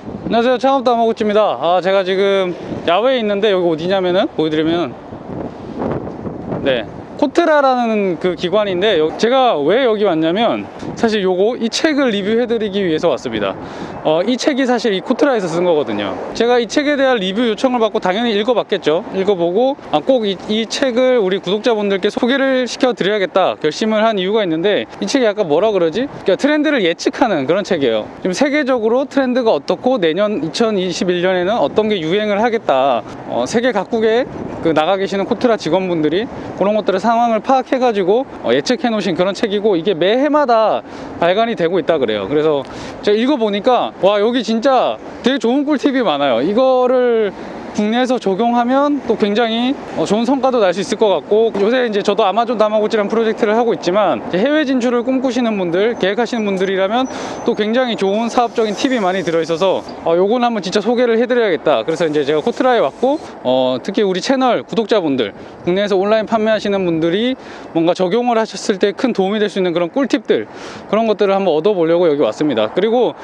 안녕하세요, 창업도 아마고치입니다. 제가 지금 야외에 있는데 여기 어디냐면은 보여드리면 코트라라는 그 기관인데 제가 왜 여기 왔냐면 사실 이 책을 리뷰해드리기 위해서 왔습니다. 이 책이 사실 이 코트라에서 쓴 거거든요. 제가 이 책에 대한 리뷰 요청을 받고 당연히 읽어봤겠죠. 읽어보고 꼭 이 책을 우리 구독자분들께 소개를 시켜드려야겠다 결심을 한 이유가 있는데, 이 책이 약간 뭐라 그러지? 그러니까 트렌드를 예측하는 그런 책이에요. 지금 세계적으로 트렌드가 어떻고 내년 2021년에는 어떤 게 유행을 하겠다, 세계 각국에 나가 계시는 코트라 직원분들이 그런 것들을 상황을 파악해가지고 예측해 놓으신 그런 책이고, 이게 매해마다 발간이 되고 있다 그래요. 그래서 제가 읽어보니까 와, 여기 진짜 되게 좋은 꿀팁이 많아요. 이거를 국내에서 적용하면 또 굉장히 좋은 성과도 날 수 있을 것 같고, 요새 이제 저도 아마존 다마고치라는 프로젝트를 하고 있지만 해외 진출을 꿈꾸시는 분들, 계획하시는 분들이라면 또 굉장히 좋은 사업적인 팁이 많이 들어있어서 요건 한번 진짜 소개를 해드려야겠다. 그래서 이제 제가 코트라에 왔고, 특히 우리 채널 구독자분들, 국내에서 온라인 판매하시는 분들이 뭔가 적용을 하셨을 때 큰 도움이 될 수 있는 그런 꿀팁들, 그런 것들을 한번 얻어보려고 여기 왔습니다. 그리고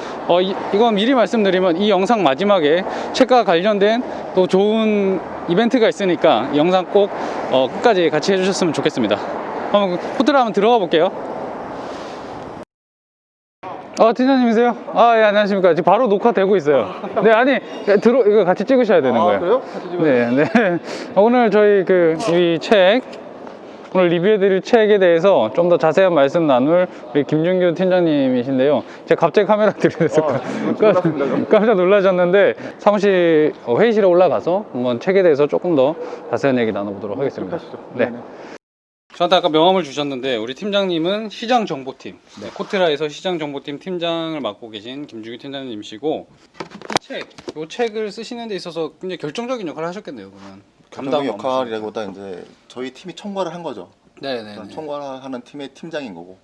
이건 미리 말씀드리면 이 영상 마지막에 책과 관련된 또 좋은 이벤트가 있으니까 이 영상 꼭 끝까지 같이 해주셨으면 좋겠습니다. 한번 코트라 한번 들어가 볼게요. 팀장님이세요? 예, 안녕하십니까. 지금 바로 녹화되고 있어요. 네, 아니, 이거 같이 찍으셔야 되는 거예요. 그래요? 같이 찍어요? 네. 오늘 저희 이 책, 오늘 리뷰해드릴 책에 대해서 좀 더 자세한 말씀 나눌 우리 김준규 팀장님이신데요. 제가 갑자기 카메라 들이대서 깜짝 놀라셨는데, 사무실 회의실에 올라가서 한번 책에 대해서 조금 더 자세한 얘기 나눠보도록 하겠습니다. 네. 저한테 아까 명함을 주셨는데, 우리 팀장님은 시장정보팀, 코트라에서 시장정보팀 팀장을 맡고 계신 김준규 팀장님이시고, 이 책을 쓰시는 데 있어서 굉장히 결정적인 역할을 하셨겠네요. 그러면 감당 역할이라기보다 이제 저희 팀이 총괄을 한 거죠. 네네. 총괄하는 팀의 팀장인 거고.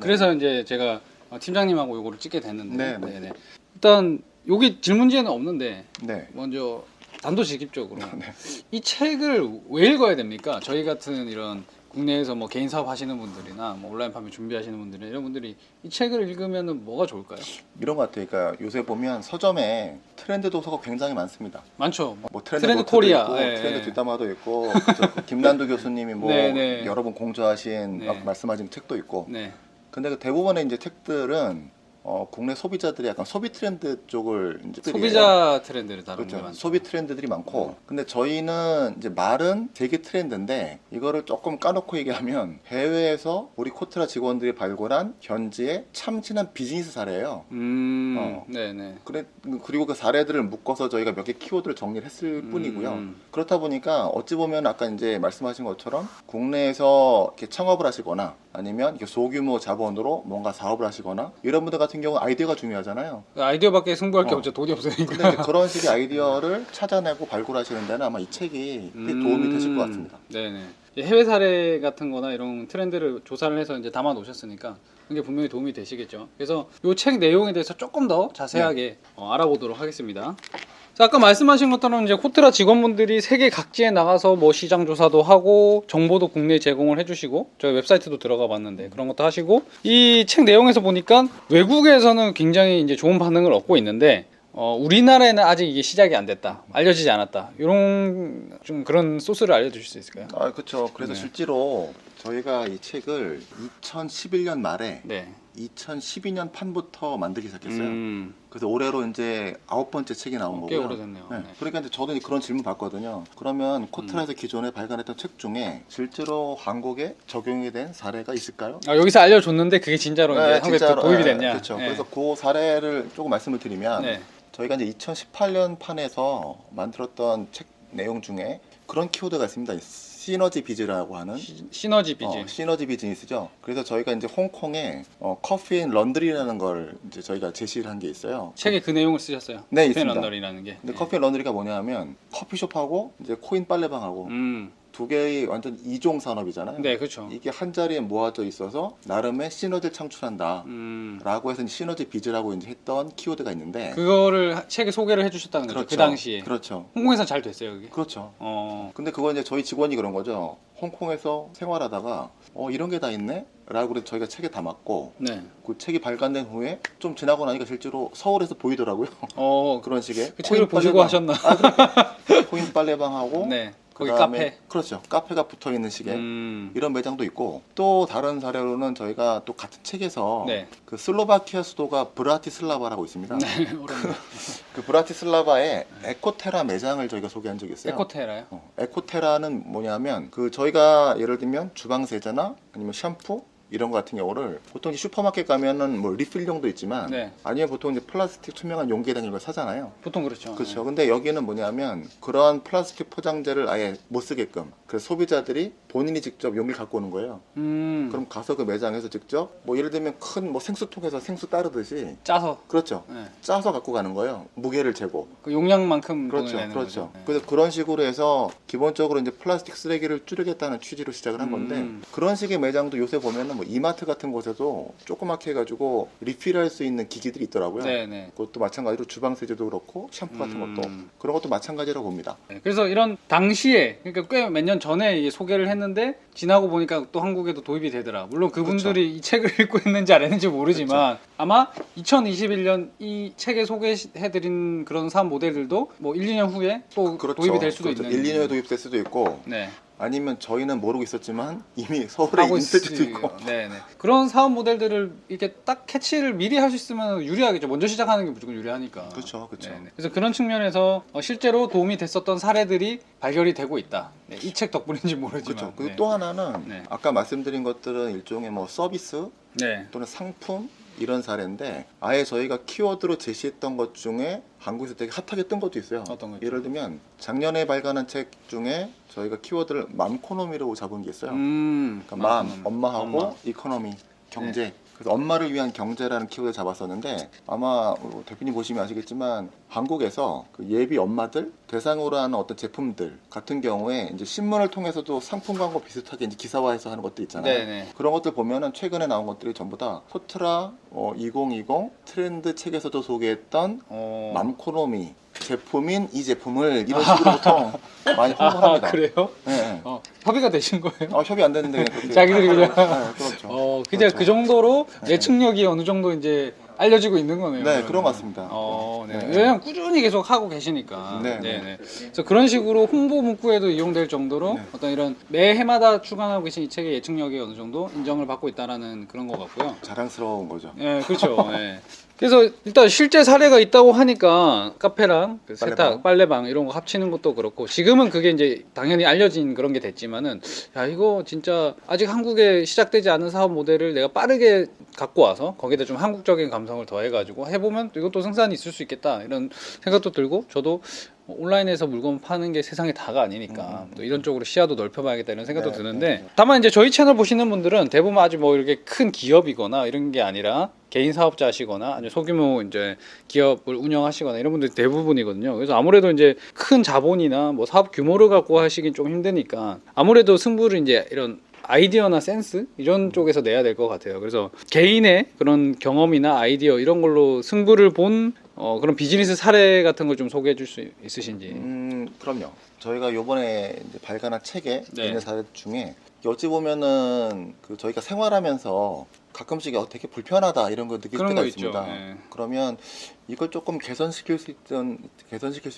그래서 이제 제가 팀장님하고 요거를 찍게 됐는데, 네. 일단 여기 질문지에는 없는데, 네. 먼저 단도직입적으로 이 책을 왜 읽어야 됩니까? 저희 같은 이런 국내에서 뭐 개인 사업 하시는 분들이나 뭐 온라인 판매 준비하시는 분들이, 이런 분들이 이 책을 읽으면은 뭐가 좋을까요? 이런 것 같아요. 그러니까 요새 보면 서점에 트렌드 도서가 굉장히 많습니다. 많죠. 뭐 트렌드 코리아, 있고, 트렌드 뒷담화도 있고, 그 김난도 교수님이 뭐 여러 번 공저하신 말씀하신 책도 있고. 근데 대부분의 이제 책들은 국내 소비자들이 약간 소비 트렌드 쪽을 이제 소비자 트렌드를 다루는 게 그렇죠. 많죠. 소비 트렌드들이 많고, 근데 저희는 이제 말은 세계 트렌드인데 이거를 조금 까놓고 얘기하면 해외에서 우리 코트라 직원들이 발굴한 현지의 참신한 비즈니스 사례예요. 네네. 그리고 그 사례들을 묶어서 저희가 몇 개 키워드를 정리를 했을 뿐이고요. 그렇다 보니까 어찌 보면 아까 이제 말씀하신 것처럼 국내에서 이렇게 창업을 하시거나 아니면 소규모 자본으로 뭔가 사업을 하시거나 이런 분들 같은 경우는 아이디어가 중요하잖아요. 아이디어밖에 승부할 게 없죠. 돈이 없으니까. 근데 그런 식의 아이디어를 찾아내고 발굴하시는 데는 아마 이 책이 꽤 도움이 되실 것 같습니다. 네네. 해외 사례 같은 거나 이런 트렌드를 조사를 해서 이제 담아 놓으셨으니까 그게 분명히 도움이 되시겠죠. 그래서 이 책 내용에 대해서 조금 더 자세하게 알아보도록 하겠습니다. 자, 아까 말씀하신 것처럼 이제 코트라 직원분들이 세계 각지에 나가서 뭐 시장 조사도 하고 정보도 국내에 제공을 해주시고, 저희 웹사이트도 들어가 봤는데 그런 것도 하시고, 이 책 내용에서 보니까 외국에서는 굉장히 이제 좋은 반응을 얻고 있는데 우리나라에는 아직 이게 시작이 안 됐다, 알려지지 않았다, 이런 좀 그런 소스를 알려주실 수 있을까요? 그렇죠. 그래서 실제로 저희가 이 책을 2011년 말에 2012년 판부터 만들기 시작했어요. 그래서 올해로 이제 9번째 책이 나온 꽤 거고요. 오래됐네요. 그러니까 이제 저도 그런 질문 받거든요. 그러면 코트라에서 기존에 발간했던 책 중에 실제로 한국에 적용이 된 사례가 있을까요? 여기서 알려줬는데 그게 진짜로 이제 한국에 도입이 됐냐? 그렇죠. 그래서 그 사례를 조금 말씀을 드리면 저희가 이제 2018년 판에서 만들었던 책 내용 중에 그런 키워드가 있습니다. 시너지 비즈라고 하는 시너지 비즈. 시너지 비즈니스죠. 그래서 저희가 이제 홍콩에 커피 앤 런드리라는 걸 이제 저희가 제시를 한 게 있어요. 책에 그 내용을 쓰셨어요. 네, 커피 앤 있습니다. 런드리라는 게. 근데 커피 앤 런드리가 뭐냐면 커피숍하고 이제 코인 빨래방하고 두 개의 완전 이종 산업이잖아요. 네, 그렇죠. 이게 한 자리에 모아져 있어서 나름의 시너지를 창출한다. 라고 해서 시너지 비즈라고 이제 했던 키워드가 있는데, 그거를 책에 소개를 해주셨다는 거죠. 그 당시에. 그렇죠. 홍콩에서 잘 됐어요, 그게. 그렇죠. 근데 그거 이제 저희 직원이 그런 거죠. 홍콩에서 생활하다가 이런 게 다 있네? 라고 그래서 저희가 책에 담았고 네. 그 책이 발간된 후에 좀 지나고 나니까 실제로 서울에서 보이더라고요. 그 그런 식의 그 책을 보시고 빨래방. 하셨나? 그러니까 코인 빨래방하고 네. 거기 그다음에 카페. 그렇죠. 카페가 붙어 있는 식의 이런 매장도 있고 또 다른 사례로는 저희가 또 같은 책에서 네. 그 슬로바키아 수도가 브라티슬라바라고 있습니다. 네. 어렵네요. 그 브라티슬라바에 에코테라 매장을 저희가 소개한 적이 있어요. 에코테라요? 에코테라는 뭐냐면 그 저희가 예를 들면 주방 세제나 아니면 샴푸 이런 거 같은 경우를 보통 이제 슈퍼마켓 가면은 뭐 리필용도 있지만 네. 아니면 보통 이제 플라스틱 투명한 용기에 담긴 걸 사잖아요. 보통 그렇죠. 그렇죠. 근데 여기는 뭐냐면 그러한 플라스틱 포장재를 아예 못 쓰게끔 그래서 소비자들이 본인이 직접 용기를 갖고 오는 거예요. 그럼 가서 그 매장에서 직접 뭐 예를 들면 큰 뭐 생수통에서 생수 따르듯이 짜서. 그렇죠. 네. 짜서 갖고 가는 거예요. 무게를 재고. 그 용량만큼 그렇죠. 돈을 내는 그렇죠. 거죠. 네. 그래서 그런 식으로 해서 기본적으로 이제 플라스틱 쓰레기를 줄이겠다는 취지로 시작을 한 건데 그런 식의 매장도 요새 보면은 뭐 이마트 같은 곳에도 조그맣게 해가지고 리필할 수 있는 기기들이 있더라고요. 네네. 그것도 마찬가지로 주방 세제도 그렇고 샴푸 같은 것도 그런 것도 마찬가지라고 봅니다. 네, 그래서 이런 당시에 그러니까 꽤 몇 년 전에 이게 소개를 했는데 지나고 보니까 또 한국에도 도입이 되더라. 물론 그분들이 이 책을 읽고 있는지 안 했는지 모르지만 아마 2021년 이 책에 소개해드린 그런 사업 모델들도 뭐 1, 2년 후에 또 그렇죠. 도입이 될 수도 그렇죠. 있는. 1, 2년에 도입될 수도 있고 네. 아니면 저희는 모르고 있었지만 이미 서울에 하고 있을 수도 있고 있어요. 네네. 그런 사업 모델들을 이렇게 딱 캐치를 미리 할 수 있으면 유리하겠죠. 먼저 시작하는 게 무조건 유리하니까. 그렇죠. 그렇죠. 네네. 그래서 그런 측면에서 실제로 도움이 됐었던 사례들이 발견이 되고 있다. 네, 이 책 덕분인지 모르지만. 그렇죠. 그리고 네. 또 하나는 네. 아까 말씀드린 것들은 일종의 뭐 서비스 네. 또는 상품 이런 사례인데 아예 저희가 키워드로 제시했던 것 중에 한국에서 되게 핫하게 뜬 것도 있어요. 어떤 거죠? 예를 들면 작년에 발간한 책 중에 저희가 키워드를 맘코노미로 잡은 게 있어요. 그러니까 맘, 엄마하고 엄마. 이코노미, 경제. 그래서 엄마를 위한 경제라는 키워드 잡았었는데 아마 대표님 보시면 아시겠지만 한국에서 그 예비 엄마들 대상으로 하는 어떤 제품들 같은 경우에 이제 신문을 통해서도 상품 광고 비슷하게 이제 기사화해서 하는 것들 있잖아요. 네네. 그런 것들 보면은 최근에 나온 것들이 전부 다 포트라 2020 트렌드 책에서도 소개했던 맘코노미 제품인 이 제품을 이런 식으로 보통 많이 홍보를 합니다. 그래요? 네. 협의가 되신 거예요? 협의 안 됐는데 그냥 그렇게 자기들이 그냥. 네, 그렇죠. 그냥 그렇죠. 그 정도로 예측력이 어느 정도 이제 알려지고 있는 거네요. 네, 그런 것 같습니다. 네. 네. 왜냐면 꾸준히 계속 하고 계시니까. 네, 네. 그래서 그런 식으로 홍보 문구에도 이용될 정도로 네. 어떤 이런 매 해마다 출간하고 계신 이 책의 예측력이 어느 정도 인정을 받고 있다라는 그런 것 같고요. 자랑스러운 거죠. 네, 그렇죠. 네. 그래서 일단 실제 사례가 있다고 하니까 카페랑 그 세탁, 빨래방 이런 거 합치는 것도 그렇고 지금은 그게 이제 당연히 알려진 그런 게 됐지만은 야 이거 진짜 아직 한국에 시작되지 않은 사업 모델을 내가 빠르게 갖고 와서 거기다 좀 한국적인 감성을 더해가지고 해보면 이것도 승산이 있을 수 있겠다 이런 생각도 들고 저도 온라인에서 물건 파는 게 세상의 다가 아니니까 또 이런 쪽으로 시야도 넓혀봐야겠다 이런 생각도 네, 드는데 네. 다만 이제 저희 채널 보시는 분들은 대부분 아주 뭐 이렇게 큰 기업이거나 이런 게 아니라 개인 사업자시거나 아니면 소규모 이제 기업을 운영하시거나 이런 분들이 대부분이거든요. 그래서 아무래도 이제 큰 자본이나 뭐 사업 규모를 갖고 하시긴 좀 힘드니까 아무래도 승부를 이제 이런 아이디어나 센스 이런 쪽에서 내야 될 것 같아요. 그래서 개인의 그런 경험이나 아이디어 이런 걸로 승부를 본 그런 비즈니스 사례 같은 걸 좀 소개해 줄 수 있으신지. 그럼요. 저희가 요번에 이제 발간한 책에 네. 있는 사례 중에 어찌 보면은 그 저희가 생활하면서 가끔씩 되게 불편하다 이런 거 느낄 그런 때가 거 있습니다. 있죠. 네. 그러면 이걸 조금 개선시킬 수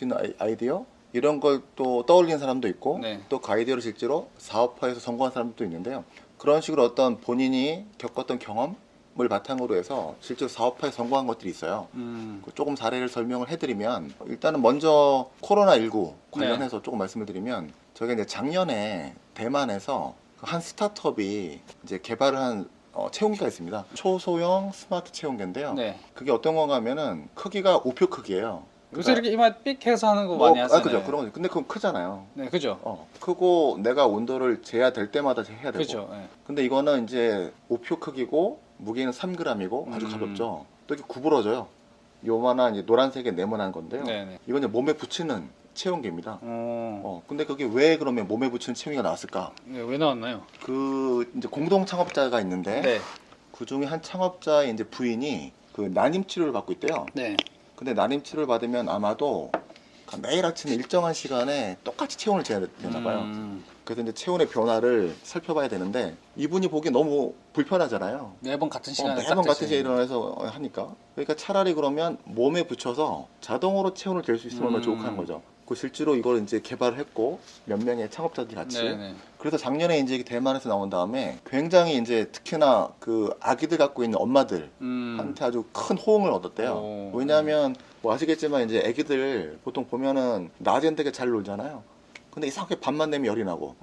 있는 아이디어 이런 걸 또 떠올리는 사람도 있고 네. 또 그 아이디어를 실제로 사업화해서 성공한 사람도 있는데요. 그런 식으로 어떤 본인이 겪었던 경험을 바탕으로 해서 실제로 사업화에 성공한 것들이 있어요. 조금 사례를 설명을 해드리면 일단은 먼저 코로나19 관련해서 조금 말씀을 드리면 저희가 이제 작년에 대만에서 한 스타트업이 이제 개발을 한 체온계가 있습니다. 초소형 스마트 체온계인데요. 네. 그게 어떤 건가 하면은 크기가 우표 크기예요. 요새 이렇게 이마 삑 해서 하는 거 많이 하잖아요. 그죠. 그런 거. 근데 그건 크잖아요. 네, 그죠. 크고 내가 온도를 재야 될 때마다 해야 되고. 그죠. 네. 근데 이거는 이제 우표 크기고 무게는 3g이고 아주 가볍죠. 또 이렇게 구부러져요. 요만한 이제 노란색의 네모난 건데요. 네네. 이건 이제 몸에 붙이는 체온계입니다. 근데 그게 왜 그러면 몸에 붙이는 체온계가 나왔을까? 네, 왜 나왔나요? 그 이제 공동 창업자가 있는데 네. 그 중에 한 창업자의 이제 부인이 그 난임 치료를 받고 있대요. 네. 근데 난임 치료를 받으면 아마도 매일 아침 일정한 시간에 똑같이 체온을 재야 되나 봐요. 그래서 이제 체온의 변화를 살펴봐야 되는데 이분이 보기 너무 불편하잖아요. 매번 같은 시간에 매번 같은 시간에 일어나서 하니까. 그러니까 차라리 그러면 몸에 붙여서 자동으로 체온을 잴 수 있으면 얼마나 좋고 하는 거죠. 그 실제로 이걸 이제 개발을 했고 몇 명의 창업자들이 같이. 네네. 그래서 작년에 이제 대만에서 나온 다음에 굉장히 이제 특히나 그 아기들 갖고 있는 엄마들한테 아주 큰 호응을 얻었대요. 오. 왜냐하면 뭐 아시겠지만 이제 아기들 보통 보면은 낮엔 되게 잘 놀잖아요. 근데 이상하게 밤만 되면 열이 나고.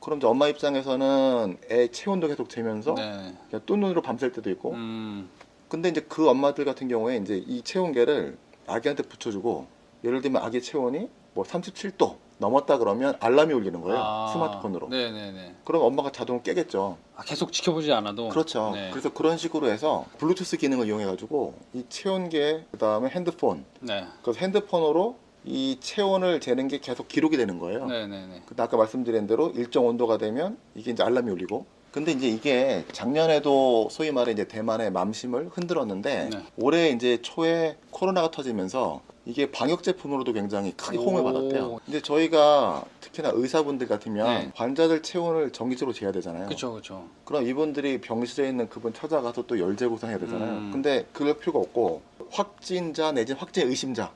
그럼 이제 엄마 입장에서는 애 체온도 계속 재면서 네. 그냥 또 눈으로 밤샐 때도 있고. 음. 근데 이제 그 엄마들 같은 경우에 이제 이 체온계를 아기한테 붙여주고 예를 들면 아기 체온이 뭐 37도 넘었다 그러면 알람이 울리는 거예요. 스마트폰으로. 네네네. 그럼 엄마가 자동으로 깨겠죠. 아, 계속 지켜보지 않아도. 그렇죠. 네. 그래서 그런 식으로 해서 블루투스 기능을 이용해가지고 이 체온계 그다음에 핸드폰. 네. 그래서 핸드폰으로 이 체온을 재는 게 계속 기록이 되는 거예요. 네네네. 근데 아까 말씀드린 대로 일정 온도가 되면 이게 이제 알람이 울리고. 근데 이제 이게 작년에도 소위 말해 이제 대만의 맘심을 흔들었는데 네. 올해 이제 초에 코로나가 터지면서 이게 방역 제품으로도 굉장히 크게 호응을 오. 받았대요. 근데 저희가 특히나 의사분들 같으면 네. 환자들 체온을 정기적으로 재야 되잖아요. 그쵸 그쵸. 그럼 이분들이 병실에 있는 그분 찾아가서 또 열재구성해야 되잖아요. 음. 근데 그럴 필요가 없고 확진자 내지 확진 의심자인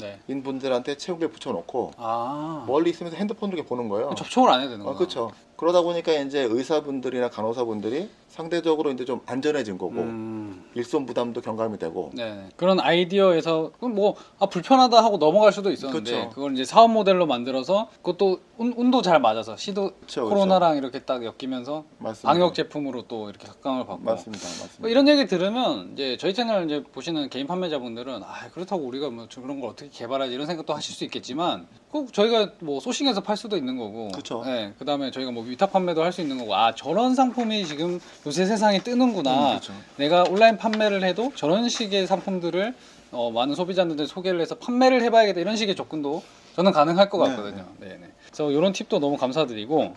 네. 분들한테 체온계 붙여놓고 아. 멀리 있으면서 핸드폰으로 이렇게 보는 거예요. 접촉을 안 해야 되는 거야. 그렇죠. 그러다 보니까 이제 의사분들이나 간호사분들이 상대적으로 이제 좀 안전해진 거고 일손 부담도 경감이 되고. 네. 그런 아이디어에서 뭐 불편하다 하고 넘어갈 수도 있었는데 그쵸. 그걸 이제 사업 모델로 만들어서 그것도 운도 잘 맞아서 시도 그쵸, 코로나랑 이렇게 딱 엮이면서 맞습니다. 방역 제품으로 또 이렇게 각광을 받고. 맞습니다. 뭐 맞습니다. 이런 얘기 들으면 이제 저희 채널 이제 보시는 개인 판매자분들은 그렇다고 우리가 뭐 그런 걸 어떻게 개발하지 이런 생각도 하실 수 있겠지만 꼭 저희가 뭐 소싱해서 팔 수도 있는 거고. 그쵸. 네. 그다음에 저희가 뭐 위탁 판매도 할 수 있는 거고. 저런 상품이 지금 요새 세상에 뜨는구나. 그쵸. 내가 온라인 판매를 해도 저런 식의 상품들을 많은 소비자들한테 소개를 해서 판매를 해봐야겠다 이런 식의 접근도 저는 가능할 것 네, 같거든요. 네네. 그래서 이런 팁도 너무 감사드리고.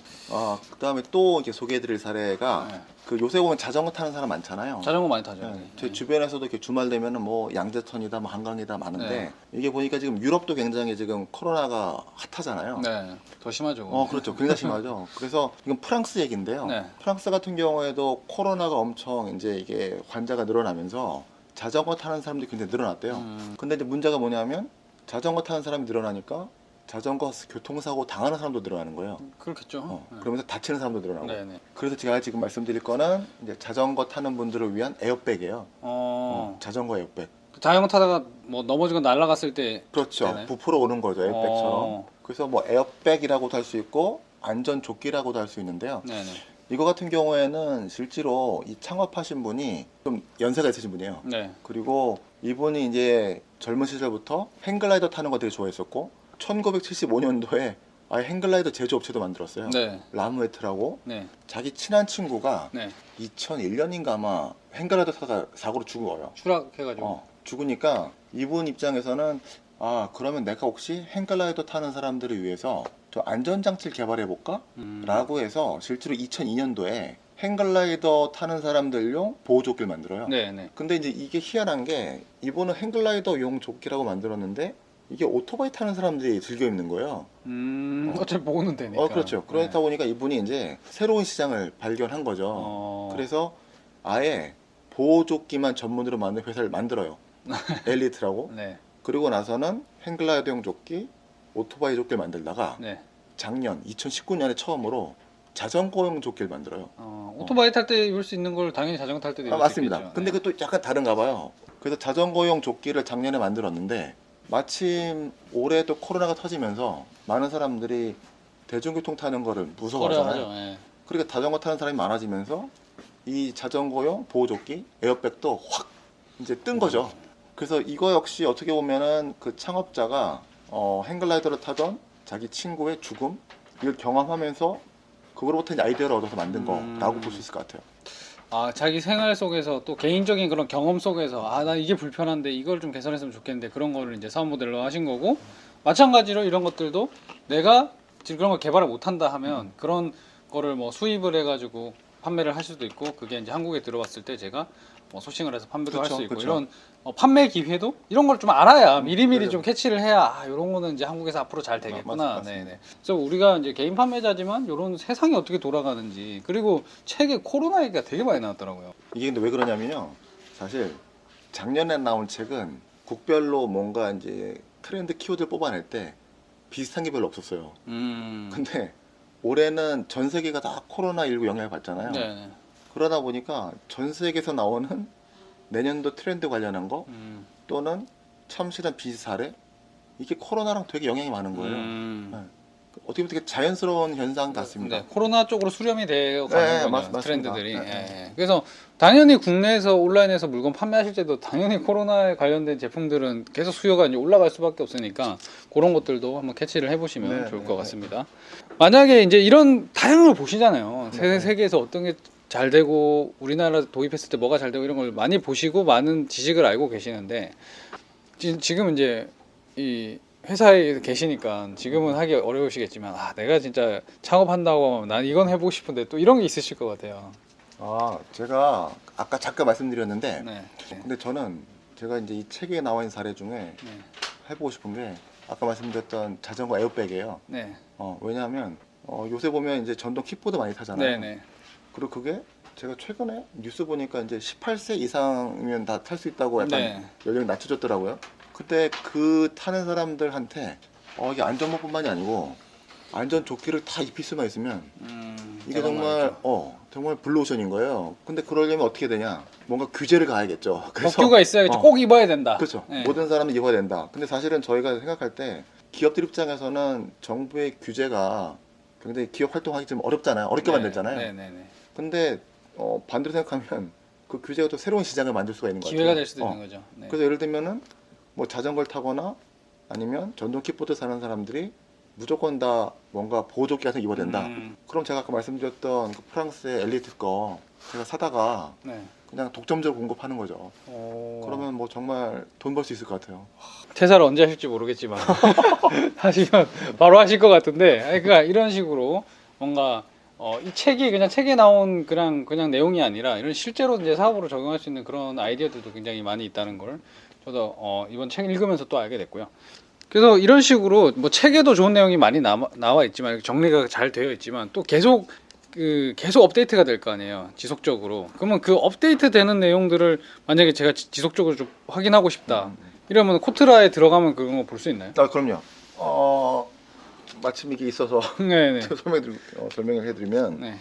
그다음에 또 이렇게 소개해드릴 사례가 네. 그 요새 보면 자전거 타는 사람 많잖아요. 자전거 많이 타죠. 네. 제 주변에서도 이렇게 주말 되면은 뭐 양재천이다, 뭐 한강이다 많은데 네. 이게 보니까 지금 유럽도 굉장히 지금 코로나가 핫하잖아요. 네. 더 심하죠. 그렇죠. 굉장히 심하죠. 그래서 이건 프랑스 얘기인데요. 네. 프랑스 같은 경우에도 코로나가 엄청 이제 이게 환자가 늘어나면서 자전거 타는 사람들이 굉장히 늘어났대요. 근데 이제 문제가 뭐냐면 자전거 타는 사람이 늘어나니까 자전거 교통사고 당하는 사람도 늘어나는 거예요. 그렇겠죠. 네. 그러면서 다치는 사람도 늘어나고. 네네. 그래서 제가 지금 말씀드릴 거는 이제 자전거 타는 분들을 위한 에어백이에요. 자전거 에어백. 자전거 타다가 뭐 넘어지고 날아갔을 때. 그렇죠. 네네. 부풀어 오는 거죠, 에어백처럼. 그래서 뭐 에어백이라고도 할 수 있고 안전조끼라고도 할 수 있는데요. 네네. 이거 같은 경우에는 실제로 이 창업하신 분이 좀 연세가 있으신 분이에요. 네. 그리고 이분이 이제 젊은 시절부터 행글라이더 타는 거 되게 좋아했었고 1975년도에 아예 행글라이더 제조업체도 만들었어요. 네. 라무에트라고. 네. 자기 친한 친구가 네. 2001년인가 아마 행글라이더 타다가 사고로 죽어요. 추락해가지고. 죽으니까 이분 입장에서는 그러면 내가 혹시 행글라이더 타는 사람들을 위해서 좀 안전장치를 개발해볼까? 라고 해서 실제로 2002년도에 행글라이더 타는 사람들용 보호조끼를 만들어요. 네네. 근데 이제 이게 희한한 게 이분은 행글라이더용 조끼라고 만들었는데 이게 오토바이 타는 사람들이 즐겨 입는 거예요. 어차피 모으는 되니까. 그렇죠. 그러다 보니까 이분이 이제 새로운 시장을 발견한 거죠. 그래서 아예 보호조끼만 전문으로 만든 회사를 만들어요. 엘리트라고. 네. 그리고 나서는 행글라이더용 조끼, 오토바이 조끼를 만들다가 네. 작년 2019년에 처음으로 자전거용 조끼를 만들어요. 오토바이 탈 때 입을 수 있는 걸 당연히 자전거 탈 때도 입을 수 맞습니다. 있겠죠. 근데 네. 그것도 약간 다른가 봐요. 그래서 자전거용 조끼를 작년에 만들었는데 마침 올해 또 코로나가 터지면서 많은 사람들이 대중교통 타는 거를 무서워하잖아요. 네. 그러니까 자전거 타는 사람이 많아지면서 이 자전거용 보호조끼 에어백도 확 이제 뜬 거죠. 그래서 이거 역시 어떻게 보면은 그 창업자가 행글라이더를 타던 자기 친구의 죽음 이걸 경험하면서 그거로부터 이제 아이디어를 얻어서 만든 거라고 볼 수 있을 것 같아요. 자기 생활 속에서 또 개인적인 그런 경험 속에서 나 이게 불편한데 이걸 좀 개선했으면 좋겠는데 그런 거를 이제 사업 모델로 하신 거고 마찬가지로 이런 것들도 내가 지금 그런 걸 개발을 못한다 하면 그런 거를 뭐 수입을 해가지고 판매를 할 수도 있고 그게 이제 한국에 들어왔을 때 제가 뭐 소싱을 해서 판매도 할 그쵸, 수 있고 그쵸. 이런 판매 기회도 이런 걸 좀 알아야 미리미리 그래요. 좀 캐치를 해야 아, 이런 거는 이제 한국에서 앞으로 잘 되겠구나. 맞습니다. 네네. 그래서 우리가 이제 개인 판매자지만 이런 세상이 어떻게 돌아가는지 그리고 책에 코로나 얘기가 되게 많이 나왔더라고요. 이게 근데 왜 그러냐면요. 사실 작년에 나온 책은 국별로 뭔가 이제 트렌드 키워드를 뽑아낼 때 비슷한 게 별로 없었어요. 근데 올해는 전 세계가 다 코로나19 영향을 받잖아요. 네. 그러다 보니까 전 세계에서 나오는 내년도 트렌드 관련한 거 또는 참실한 비즈 사례 이게 코로나랑 되게 영향이 많은 거예요. 네. 어떻게 보면 되게 자연스러운 현상 같습니다. 네, 코로나 쪽으로 수렴이 되어 가는 네, 거죠. 맞습니다. 트렌드들이. 네, 네. 예, 예. 그래서 당연히 국내에서 온라인에서 물건 판매하실 때도 당연히 코로나에 관련된 제품들은 계속 수요가 이제 올라갈 수밖에 없으니까 그런 것들도 한번 캐치를 해보시면 네, 좋을 네, 것 네. 같습니다. 만약에 이제 이런 다양한 걸 보시잖아요. 네. 세계에서 어떤 게 잘 되고 우리나라 도입했을 때 뭐가 잘 되고 이런 걸 많이 보시고 많은 지식을 알고 계시는데 지금 이제 이 회사에 계시니까 지금은 하기 어려우시겠지만 아 내가 진짜 창업한다고 하면 난 이건 해보고 싶은데 또 이런 게 있으실 것 같아요. 아, 제가 아까 잠깐 말씀드렸는데 네. 근데 저는 제가 이제 이 책에 나와 있는 사례 중에 네. 해보고 싶은 게 아까 말씀드렸던 자전거 에어백이에요. 네. 왜냐하면 요새 보면 이제 전동 킥보드 많이 타잖아요. 네네. 그리고 그게 제가 최근에 뉴스 보니까 이제 18세 이상이면 다 탈 수 있다고 약간 네. 연령이 낮춰졌더라고요. 그때 그 타는 사람들한테 이게 안전모뿐만이 아니고 안전조끼를 다 입힐 수만 있으면 이게 대박 정말 나겠죠. 정말 블루오션인 거예요. 근데 그러려면 어떻게 되냐? 뭔가 규제를 가야겠죠. 법규가 있어야겠죠. 어, 꼭 입어야 된다. 그렇죠. 네. 모든 사람이 입어야 된다. 근데 사실은 저희가 생각할 때 기업들 입장에서는 정부의 규제가 굉장히 기업 활동하기 좀 어렵잖아요. 어렵게 만들잖아요. 네네네. 근데 반대로 생각하면 그 규제가 또 새로운 시장을 만들 수가 있는 것 같아요. 기회가 될 수도 있는 거죠. 네. 그래서 예를 들면은 뭐 자전거를 타거나 아니면 전동 킥보드 사는 사람들이 무조건 다 뭔가 보호조끼 같은 거 입어야 된다. 그럼 제가 아까 말씀드렸던 그 프랑스의 엘리트 거 제가 사다가 네. 그냥 독점적으로 공급하는 거죠. 오. 그러면 뭐 정말 돈 벌 수 있을 것 같아요. 퇴사를 언제 하실지 모르겠지만 하시면 바로 하실 것 같은데 아니, 그러니까 이런 식으로 뭔가 이 책이 그냥 책에 나온 그냥 내용이 아니라 이런 실제로 이제 사업으로 적용할 수 있는 그런 아이디어들도 굉장히 많이 있다는 걸 저도 이번 책 읽으면서 또 알게 됐고요. 그래서 이런 식으로 뭐 책에도 좋은 내용이 많이 나와 있지만 이렇게 정리가 잘 되어 있지만 또 계속 계속 업데이트가 될 거 아니에요. 지속적으로. 그러면 그 업데이트 되는 내용들을 만약에 제가 지속적으로 좀 확인하고 싶다. 이러면 코트라에 들어가면 그런 거 볼 수 있나요? 그럼요. 마침 이게 있어서 네네. 설명을 해드리면 네.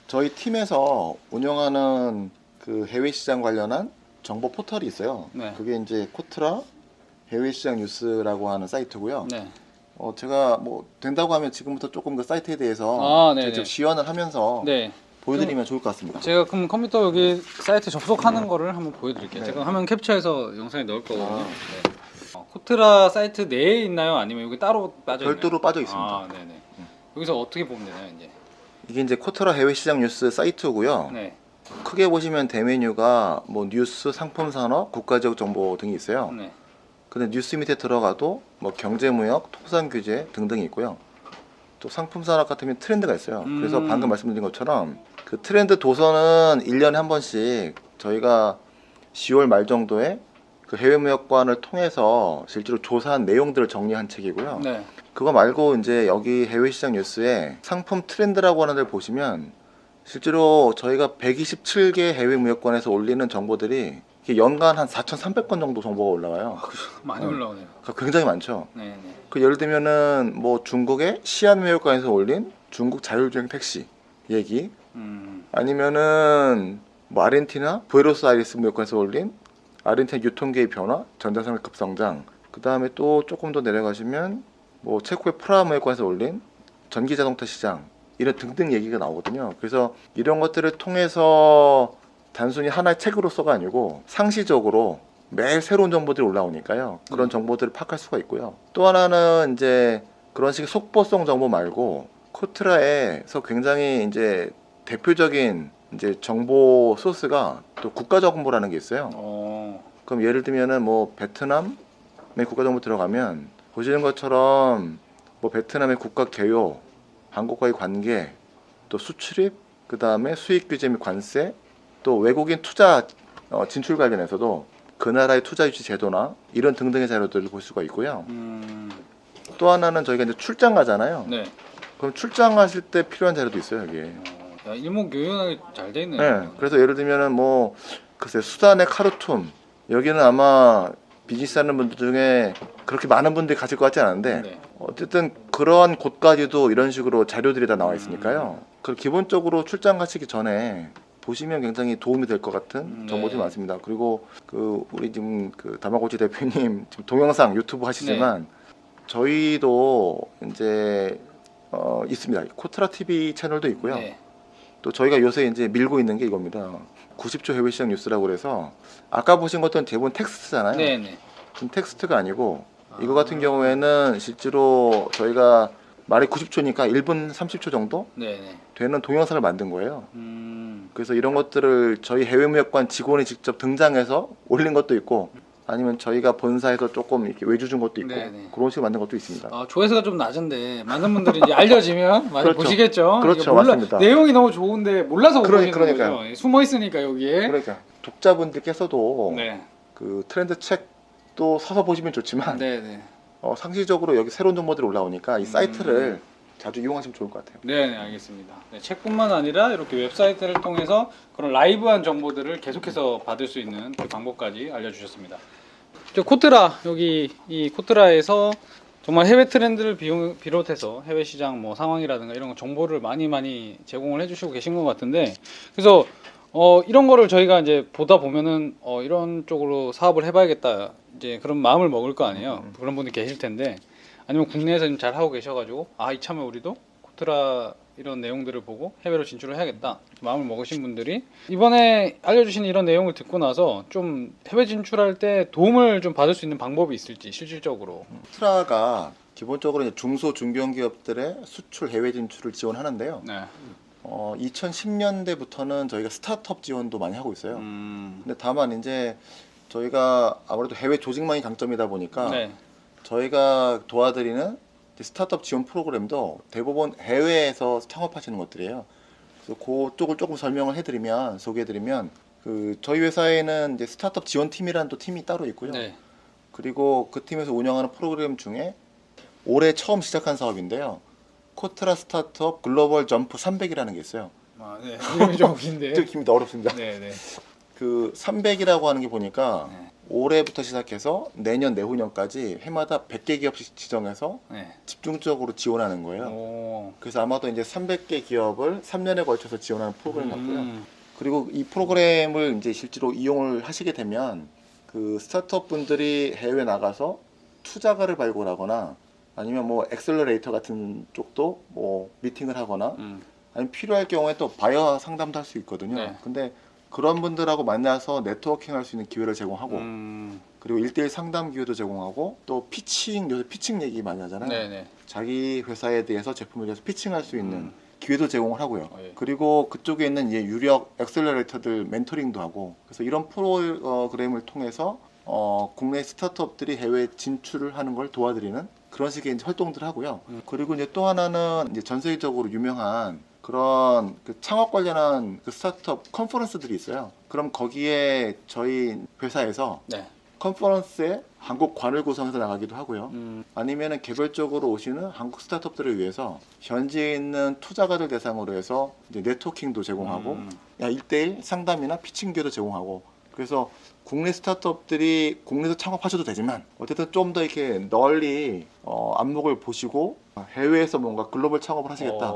저희 팀에서 운영하는 그 해외 시장 관련한 정보 포털이 있어요. 네. 그게 이제 코트라 해외 시장 뉴스라고 하는 사이트고요. 네. 제가 뭐 된다고 하면 지금부터 조금 그 사이트에 대해서 네네. 제가 좀 지원을 하면서 네. 보여드리면 좋을 것 같습니다. 제가 그럼 컴퓨터 여기 사이트 접속하는 거를 한번 보여드릴게요. 네. 제가 화면 캡처해서 영상에 넣을 거거든요. 아. 네. 코트라 사이트 내에 있나요? 아니면 여기 따로 빠져 있나요? 별도로 빠져 있습니다. 아, 네네. 여기서 어떻게 보면 되나요, 이제? 이게 이제 코트라 해외 시장 뉴스 사이트고요. 네. 크게 보시면 대메뉴가 뭐 뉴스, 상품 산업, 국가적 정보 등이 있어요. 네. 근데 뉴스 밑에 들어가도 뭐 경제무역, 토산 규제 등등이 있고요. 또 상품 산업 같으면 트렌드가 있어요. 그래서 방금 말씀드린 것처럼 그 트렌드 도서는 1년에 한 번씩 저희가 10월 말 정도에 그 해외무역관을 통해서 실제로 조사한 내용들을 정리한 책이고요. 네. 그거 말고 이제 여기 해외 시장 뉴스에 상품 트렌드라고 하는 데를 보시면 실제로 저희가 127개 해외 무역권에서 올리는 정보들이 이게 연간 한 4,300건 정도 정보가 올라와요. 많이 올라오네요. 그러니까 굉장히 많죠. 네. 그 예를 들면은 뭐 중국의 시안 무역관에서 올린 중국 자율주행 택시 얘기, 아니면은 뭐 아르헨티나 부에노스아이레스 무역관에서 올린 아르헨티나 유통계의 변화, 전자산업 급성장. 그 다음에 또 조금 더 내려가시면 뭐 체코의 프라하 무역관에서 올린 전기자동차 시장 이런 등등 얘기가 나오거든요. 그래서 이런 것들을 통해서 단순히 하나의 책으로서가 아니고 상시적으로 매일 새로운 정보들이 올라오니까요. 그런 정보들을 파악할 수가 있고요. 또 하나는 이제 그런 식의 속보성 정보 말고 코트라에서 굉장히 이제 대표적인 이제 정보 소스가 또 국가정보라는 게 있어요. 그럼 예를 들면은 뭐 베트남의 국가정보 들어가면 보시는 것처럼 뭐 베트남의 국가 개요, 한국과의 관계, 또 수출입, 그 다음에 수익 규제 및 관세, 또 외국인 투자 진출 관련해서도 그 나라의 투자 유치 제도나 이런 등등의 자료들을 볼 수가 있고요. 또 하나는 저희가 이제 출장 가잖아요. 네. 그럼 출장 가실 때 필요한 자료도 있어요, 여기에. 야, 일목요연하게 잘 돼 있네요. 네. 그래서 예를 들면은 뭐 글쎄 수단의 카르툼 여기는 아마 비즈니스 하는 분들 중에 그렇게 많은 분들이 가실 것 같지 않은데 네. 어쨌든 그러한 곳까지도 이런 식으로 자료들이 다 나와 있으니까요. 그 기본적으로 출장 가시기 전에 보시면 굉장히 도움이 될 것 같은 정보들이 네. 많습니다. 그리고 그 우리 지금 그 다마고치 대표님 지금 동영상 유튜브 하시지만 저희도 이제 있습니다. 코트라 TV 채널도 있고요. 네. 또 저희가 요새 이제 밀고 있는 게 이겁니다. 90초 해외 시장 뉴스라고 그래서 아까 보신 것들은 대부분 텍스트잖아요. 네네. 지금 텍스트가 아니고 이거 같은 경우에는 실제로 저희가 말이 90초니까 1분 30초 정도 네네. 되는 동영상을 만든 거예요. 그래서 이런 것들을 저희 해외무역관 직원이 직접 등장해서 올린 것도 있고 아니면 저희가 본사에서 조금 이렇게 외주 준 것도 있고 네네. 그런 식으로 만든 것도 있습니다. 조회수가 좀 낮은데 많은 분들이 이제 알려지면 많이 그렇죠. 보시겠죠. 그렇죠. 이게 몰라, 맞습니다. 내용이 너무 좋은데 몰라서 못 보시는 그러니까요. 거죠. 숨어 있으니까 여기에. 그러니까 독자분들께서도 네. 그 트렌드 책도 사서 보시면 좋지만 네네. 상시적으로 여기 새로운 정보들이 올라오니까 이 사이트를 자주 이용하시면 좋을 것 같아요. 네, 알겠습니다. 네, 책뿐만 아니라 이렇게 웹사이트를 통해서 그런 라이브한 정보들을 계속해서 받을 수 있는 그 방법까지 알려주셨습니다. 저 코트라, 여기 이 코트라에서 정말 해외 트렌드를 비롯해서 해외 시장 뭐 상황이라든가 이런 정보를 많이 제공을 해주시고 계신 것 같은데, 그래서 이런 거를 저희가 이제 보다 보면은 이런 쪽으로 사업을 해봐야겠다 이제 그런 마음을 먹을 거 아니에요. 그런 분들 계실 텐데, 아니면 국내에서 좀 잘 하고 계셔가지고 이참에 우리도 코트라 이런 내용들을 보고 해외로 진출을 해야겠다 마음을 먹으신 분들이 이번에 알려주신 이런 내용을 듣고 나서 좀 해외 진출할 때 도움을 좀 받을 수 있는 방법이 있을지 실질적으로. 트라가 기본적으로 이제 중소 중견기업들의 수출 해외 진출을 지원하는데요. 네. 2010년대부터는 저희가 스타트업 지원도 많이 하고 있어요. 음. 근데 다만 이제 저희가 아무래도 해외 조직망이 강점이다 보니까 네. 저희가 도와드리는 스타트업 지원 프로그램도 대부분 해외에서 창업하시는 것들이에요. 그래서 그쪽을 조금 설명을 해드리면 소개해드리면 그 저희 회사에는 이제 스타트업 지원 팀이라는 또 팀이 따로 있고요. 네. 그리고 그 팀에서 운영하는 프로그램 중에 올해 처음 시작한 사업인데요. 코트라 스타트업 글로벌 점프 300이라는 게 있어요. 네. 이름이 좀 긴데. 좀 깁니다. 어렵습니다. 네. 그 300이라고 하는 게 보니까 네. 올해부터 시작해서 내년 내후년까지 해마다 100개 기업씩 지정해서 네. 집중적으로 지원하는 거예요. 오. 그래서 아마도 이제 300개 기업을 3년에 걸쳐서 지원하는 프로그램 같고요. 음. 그리고 이 프로그램을 이제 실제로 이용을 하시게 되면 그 스타트업 분들이 해외 나가서 투자가를 발굴하거나 아니면 뭐 엑셀러레이터 같은 쪽도 뭐 미팅을 하거나 아니면 필요할 경우에 또 바이어 상담도 할 수 있거든요. 네. 근데 그런 분들하고 만나서 네트워킹 할 수 있는 기회를 제공하고 그리고 1대1 상담 기회도 제공하고 또 피칭, 요새 피칭 얘기 많이 하잖아요. 네네. 자기 자기 회사에 대해서 제품에 대해서 피칭할 수 있는 기회도 제공을 하고요. 예. 그리고 그쪽에 있는 이제 유력 엑셀러레이터들 멘토링도 하고 그래서 이런 프로그램을 통해서 국내 스타트업들이 해외 진출을 하는 걸 도와드리는 그런 식의 이제 활동들을 하고요. 그리고 이제 또 하나는 이제 전 세계적으로 유명한 그런 그 창업 관련한 그 스타트업 컨퍼런스들이 있어요. 그럼 거기에 저희 회사에서 네. 컨퍼런스에 한국 관을 구성해서 나가기도 하고요. 아니면은 개별적으로 오시는 한국 스타트업들을 위해서 현지에 있는 투자가들 대상으로 해서 이제 네트워킹도 제공하고 1대1 상담이나 피칭 기회도 제공하고 그래서 국내 스타트업들이 국내에서 창업하셔도 되지만 어쨌든 좀 더 이렇게 널리 안목을 보시고 해외에서 뭔가 글로벌 창업을 하시겠다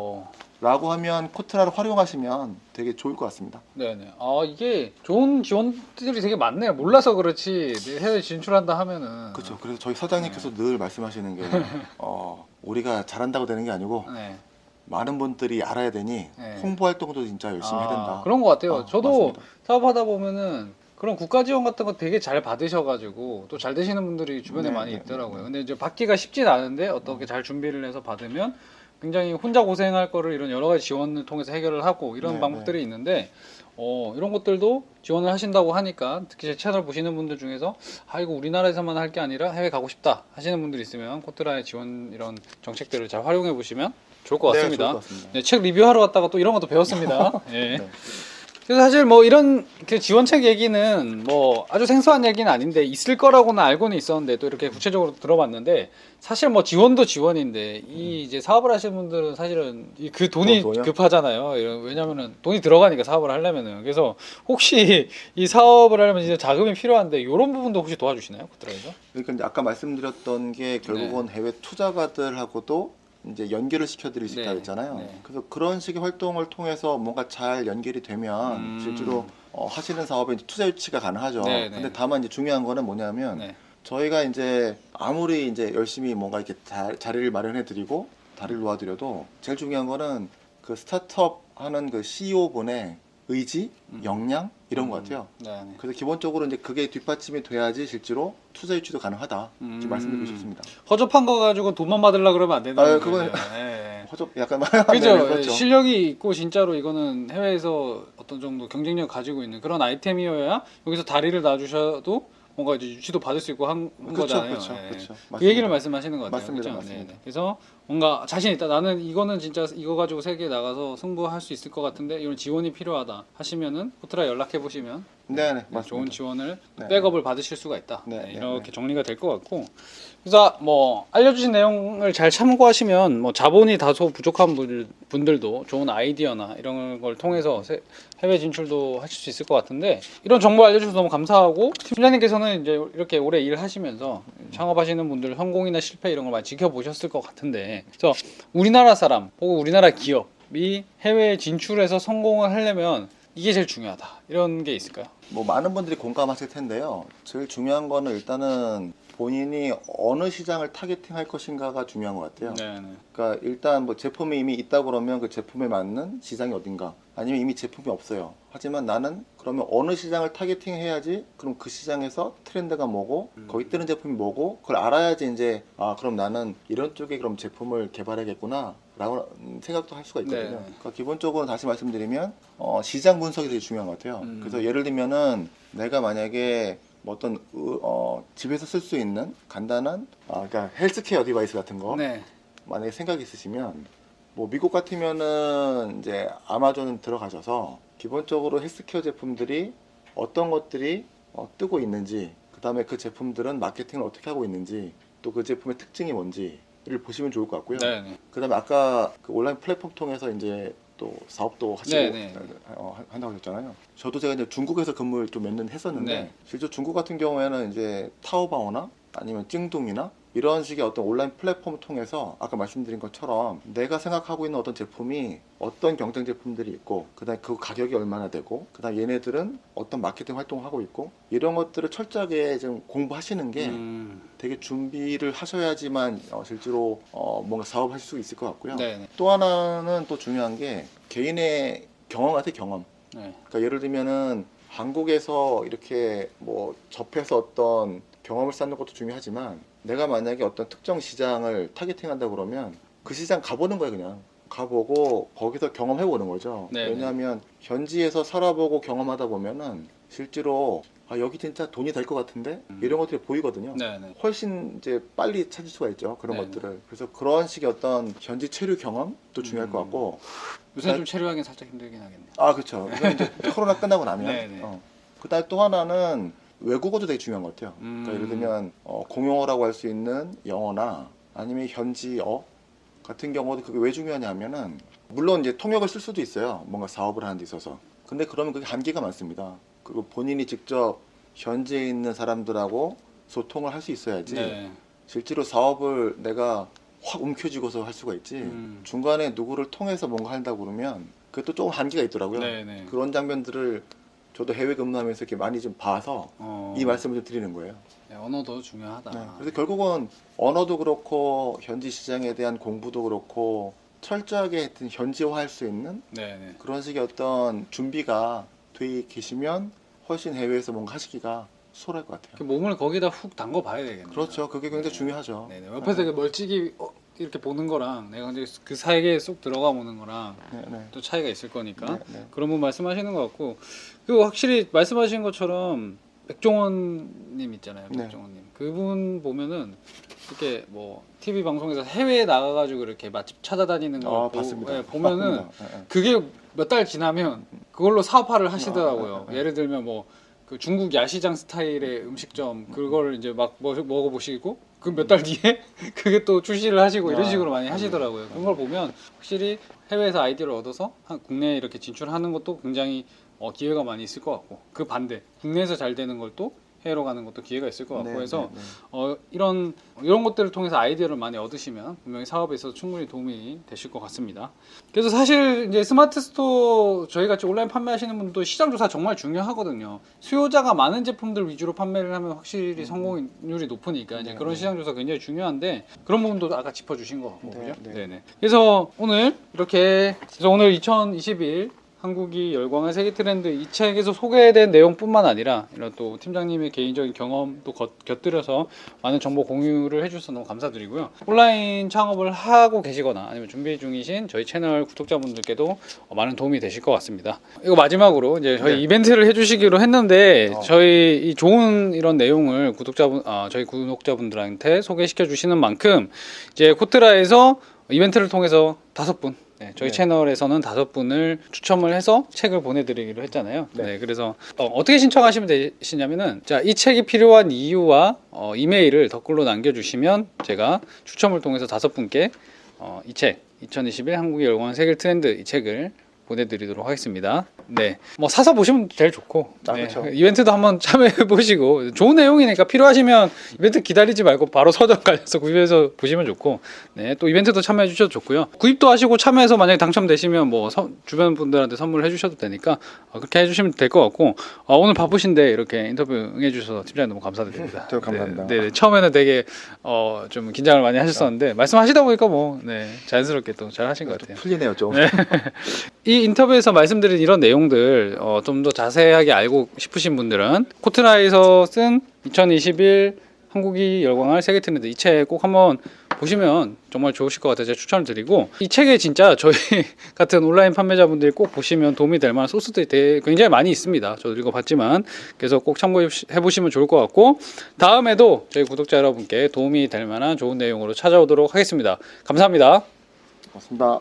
라고 하면 코트라를 활용하시면 되게 좋을 것 같습니다. 네네. 이게 좋은 지원들이 되게 많네요. 몰라서 그렇지 해외 진출한다 하면은. 그렇죠. 그래서 저희 사장님께서 늘 말씀하시는 게 우리가 잘한다고 되는 게 아니고 네. 많은 분들이 알아야 되니 네. 홍보 활동도 진짜 열심히 해야 된다. 그런 것 같아요. 저도 맞습니다. 사업하다 보면은 그런 국가 지원 같은 거 되게 잘 받으셔가지고 또 잘 되시는 분들이 주변에 네, 많이 네, 있더라고요. 근데 이제 받기가 쉽진 않은데 어떻게 잘 준비를 해서 받으면 굉장히 혼자 고생할 거를 이런 여러 가지 지원을 통해서 해결을 하고 이런 네, 방법들이 있는데 이런 것들도 지원을 하신다고 하니까 특히 제 채널 보시는 분들 중에서 이거 우리나라에서만 할 게 아니라 해외 가고 싶다 하시는 분들 있으면 코트라의 지원 이런 정책들을 잘 활용해 보시면 좋을 것 네, 같습니다. 좋을 것 같습니다. 네, 책 리뷰하러 갔다가 또 이런 것도 배웠습니다. 예. 네. 그래서 사실 뭐 이런 그 지원책 얘기는 뭐 아주 생소한 얘기는 아닌데 있을 거라고는 알고는 있었는데 또 이렇게 구체적으로 들어봤는데 사실 뭐 지원도 지원인데 이 이제 사업을 하시는 분들은 사실은 그 돈이 돈이요? 급하잖아요. 왜냐면은 돈이 들어가니까 사업을 하려면은 그래서 혹시 이 사업을 하려면 이제 자금이 필요한데 이런 부분도 혹시 도와주시나요? 코트라에서? 그러니까 이제 아까 말씀드렸던 게 결국은 해외 투자가들하고도 이제 연결을 시켜드릴 수 있다고 네. 했잖아요. 네. 그래서 그런 식의 활동을 통해서 뭔가 잘 연결이 되면 실제로 하시는 사업에 이제 투자 유치가 가능하죠. 네, 네. 근데 다만 이제 중요한 거는 뭐냐면 네. 저희가 이제 아무리 이제 열심히 뭔가 이렇게 자리를 마련해 드리고 다리를 놓아드려도 제일 중요한 거는 그 스타트업 하는 그 CEO 분의 의지, 역량 이런 것 같아요. 네. 네. 그래서 기본적으로 이제 그게 뒷받침이 돼야지 실제로 투자 유치도 가능하다. 이렇게 말씀드리고 싶습니다. 허접한 거 가지고 돈만 받으려 그러면 안 된다는 아, 그건- 거죠. 예. 허접 약간 그죠? 네, 그렇죠. 실력이 있고 진짜로 이거는 해외에서 어떤 정도 경쟁력 가지고 있는 그런 아이템이어야 여기서 다리를 놔주셔도 뭔가 이제 유치도 받을 수 있고 한 그렇죠, 거잖아요. 그렇죠, 예. 그렇죠. 그 얘기를 맞습니다. 말씀하시는 것 같아요. 맞습니다, 그죠? 맞습니다. 네네. 그래서 뭔가 자신 있다. 나는 이거는 진짜 이거 가지고 세계에 나가서 승부할 수 있을 것 같은데 이런 지원이 필요하다 하시면은 코트라 연락해 보시면 네네, 좋은 맞습니다. 지원을 네. 백업을 받으실 수가 있다. 네, 네, 네, 이렇게 네. 정리가 될 것 같고 그래서 뭐 알려주신 내용을 잘 참고하시면 뭐 자본이 다소 부족한 분들도 좋은 아이디어나 이런 걸 통해서 해외 진출도 하실 수 있을 것 같은데 이런 정보 알려주셔서 너무 감사하고 팀장님께서는 이제 이렇게 오래 일하시면서 창업하시는 분들 성공이나 실패 이런 걸 많이 지켜보셨을 것 같은데 그래서 우리나라 사람 혹은 우리나라 기업이 해외 진출해서 성공을 하려면 이게 제일 중요하다 이런 게 있을까요? 뭐 많은 분들이 공감하실 텐데요. 제일 중요한 거는 일단은 본인이 어느 시장을 타겟팅할 것인가가 중요한 것 같아요. 네. 그러니까 일단 뭐 제품이 이미 있다 그러면 그 제품에 맞는 시장이 어딘가 아니면 이미 제품이 없어요. 하지만 나는 그러면 어느 시장을 타겟팅해야지 그럼 그 시장에서 트렌드가 뭐고 거기 뜨는 제품이 뭐고 그걸 알아야지 이제 아 그럼 나는 이런 쪽에 그럼 제품을 개발하겠구나 라고 생각도 할 수가 있거든요. 네. 그러니까 기본적으로 다시 말씀드리면 시장 분석이 되게 중요한 것 같아요. 그래서 예를 들면은 내가 만약에 뭐 어떤 집에서 쓸 수 있는 간단한 그러니까 헬스케어 디바이스 같은 거 네. 만약에 생각이 있으시면 뭐 미국 같으면은 이제 아마존 들어가셔서 기본적으로 헬스케어 제품들이 어떤 것들이 뜨고 있는지 그 다음에 그 제품들은 마케팅을 어떻게 하고 있는지 또 그 제품의 특징이 뭔지를 보시면 좋을 것 같고요. 네. 그 다음에 아까 그 온라인 플랫폼 통해서 이제 또 사업도 하시고 네. 한다고 하셨잖아요. 저도 제가 이제 중국에서 근무를 좀 몇 년 했었는데 네. 실제 중국 같은 경우에는 이제 타오바오나 아니면 찡둥이나 이런 식의 어떤 온라인 플랫폼을 통해서 아까 말씀드린 것처럼 내가 생각하고 있는 어떤 제품이 어떤 경쟁 제품들이 있고 그다음에 그 가격이 얼마나 되고 그다음에 얘네들은 어떤 마케팅 활동을 하고 있고 이런 것들을 철저하게 좀 공부하시는 게 되게 준비를 하셔야지만 실제로 뭔가 사업하실 수 있을 것 같고요. 네. 또 하나는 또 중요한 게 개인의 경험 같아요, 경험. 네. 그러니까 예를 들면은 한국에서 이렇게 뭐 접해서 어떤 경험을 쌓는 것도 중요하지만 내가 만약에 어떤 특정 시장을 타겟팅한다 그러면 그 시장 가보는 거예요. 그냥 가보고 거기서 경험해 보는 거죠. 네. 왜냐하면 현지에서 살아보고 경험하다 보면은 실제로 여기 진짜 돈이 될 것 같은데 이런 것들이 보이거든요. 네. 훨씬 이제 빨리 찾을 수가 있죠. 그런 네. 것들을. 그래서 그런 식의 어떤 현지 체류 경험도 중요할 것 같고 요새 좀 체류하기는 살짝 힘들긴 하겠네요. 그렇죠. 이건 이제 코로나 끝나고 나면. 네네. 그다음에 또 하나는 외국어도 되게 중요한 것 같아요. 그러니까 예를 들면 공용어라고 할 수 있는 영어나 아니면 현지어 같은 경우도 그게 왜 중요하냐면은 물론 이제 통역을 쓸 수도 있어요. 뭔가 사업을 하는 데 있어서. 근데 그러면 그게 한계가 많습니다. 그리고 본인이 직접 현지에 있는 사람들하고 소통을 할 수 있어야지 네. 실제로 사업을 내가 확 움켜쥐고서 할 수가 있지 중간에 누구를 통해서 뭔가 한다고 그러면 그것도 조금 한계가 있더라고요. 네네. 그런 장면들을 저도 해외 근무하면서 이렇게 많이 좀 봐서 이 말씀을 좀 드리는 거예요. 네, 언어도 중요하다. 네. 그래서 결국은 언어도 그렇고 현지 시장에 대한 공부도 그렇고 철저하게 하여튼 현지화할 수 있는 네네. 그런 식의 어떤 준비가 돼 계시면 훨씬 해외에서 뭔가 하시기가 수월할 것 같아요. 그 몸을 거기다 훅 담궈 봐야 되겠네요. 그렇죠. 그게 굉장히 중요하죠. 네네. 옆에서 이렇게 멀찍이 이렇게 보는 거랑 내가 이제 그 사이에 쏙 들어가 보는 거랑 네. 또 차이가 있을 거니까 네. 그런 분 말씀하시는 것 같고 그 확실히 말씀하신 것처럼 백종원님 있잖아요. 네. 백종원님 그분 보면은 이렇게 뭐 TV 방송에서 해외에 나가가지고 이렇게 맛집 찾아다니는 거 봤습니다. 보면은 봤습니다. 예, 예. 그게 몇 달 지나면 그걸로 사업화를 하시더라고요. 예를 들면 뭐 그 중국 야시장 스타일의 음식점 그걸 이제 막 먹어보시고 그 몇 달 뒤에 그게 또 출시를 하시고 이런 식으로 많이 하시더라고요. 그런 걸 보면 확실히 해외에서 아이디어를 얻어서 국내에 이렇게 진출하는 것도 굉장히 기회가 많이 있을 것 같고, 그 반대 국내에서 잘 되는 걸 또 해외로 가는 것도 기회가 있을 것 같고 해서 이런 것들을 통해서 아이디어를 많이 얻으시면 분명히 사업에 있어서 충분히 도움이 되실 것 같습니다. 그래서 사실 이제 스마트 스토어 저희 같이 온라인 판매하시는 분도 시장 조사 정말 중요하거든요. 수요자가 많은 제품들 위주로 판매를 하면 확실히 성공률이 높으니까 이제 그런 시장 조사 굉장히 중요한데 그런 부분도 아까 짚어주신 것 같고 그죠? 네네. 그래서 오늘 이렇게 오늘 2021 한국이 열광한 세계 트렌드 이 책에서 소개된 내용뿐만 아니라 이런 또 팀장님의 개인적인 경험도 곁들여서 많은 정보 공유를 해주셔서 너무 감사드리고요. 온라인 창업을 하고 계시거나 아니면 준비 중이신 저희 채널 구독자분들께도 많은 도움이 되실 것 같습니다. 이거 마지막으로 이제 저희 이벤트를 해주시기로 했는데 저희 이 좋은 이런 내용을 저희 구독자분들한테 소개시켜 주시는 만큼 이제 코트라에서 이벤트를 통해서 5분 저희 채널에서는 5분을 추첨을 해서 책을 보내드리기로 했잖아요. 그래서 어떻게 신청하시면 되시냐면은 이 책이 필요한 이유와 이메일을 댓글로 남겨주시면 제가 추첨을 통해서 5분께 이 책 2021 한국의 열광한 세계 트렌드 이 책을 보내드리도록 하겠습니다. 네, 뭐 사서 보시면 제일 좋고 그렇죠. 이벤트도 한번 참여해 보시고 좋은 내용이니까 필요하시면 이벤트 기다리지 말고 바로 서점 가셔서 구입해서 보시면 좋고 또 이벤트도 참여해 주셔도 좋고요. 구입도 하시고 참여해서 만약에 당첨되시면 뭐 주변 분들한테 선물을 해주셔도 되니까 그렇게 해주시면 될 것 같고 오늘 바쁘신데 이렇게 인터뷰 응해주셔서 팀장님 너무 감사드립니다. 저 감사합니다. 네, 처음에는 되게 좀 긴장을 많이 하셨었는데 말씀하시다 보니까 뭐 자연스럽게 또 잘 하신 것 같아요. 풀리네요 좀. 이 인터뷰에서 말씀드린 이런 내용들 좀 더 자세하게 알고 싶으신 분들은 코트라에서 쓴 2021 한국이 열광할 세계 트렌드 이 책 꼭 한번 보시면 정말 좋으실 것 같아서 제가 추천을 드리고, 이 책에 진짜 저희 같은 온라인 판매자분들이 꼭 보시면 도움이 될 만한 소스들이 굉장히 많이 있습니다. 저도 읽어봤지만 그래서 꼭 참고해 보시면 좋을 것 같고, 다음에도 저희 구독자 여러분께 도움이 될 만한 좋은 내용으로 찾아오도록 하겠습니다. 감사합니다. 고맙습니다.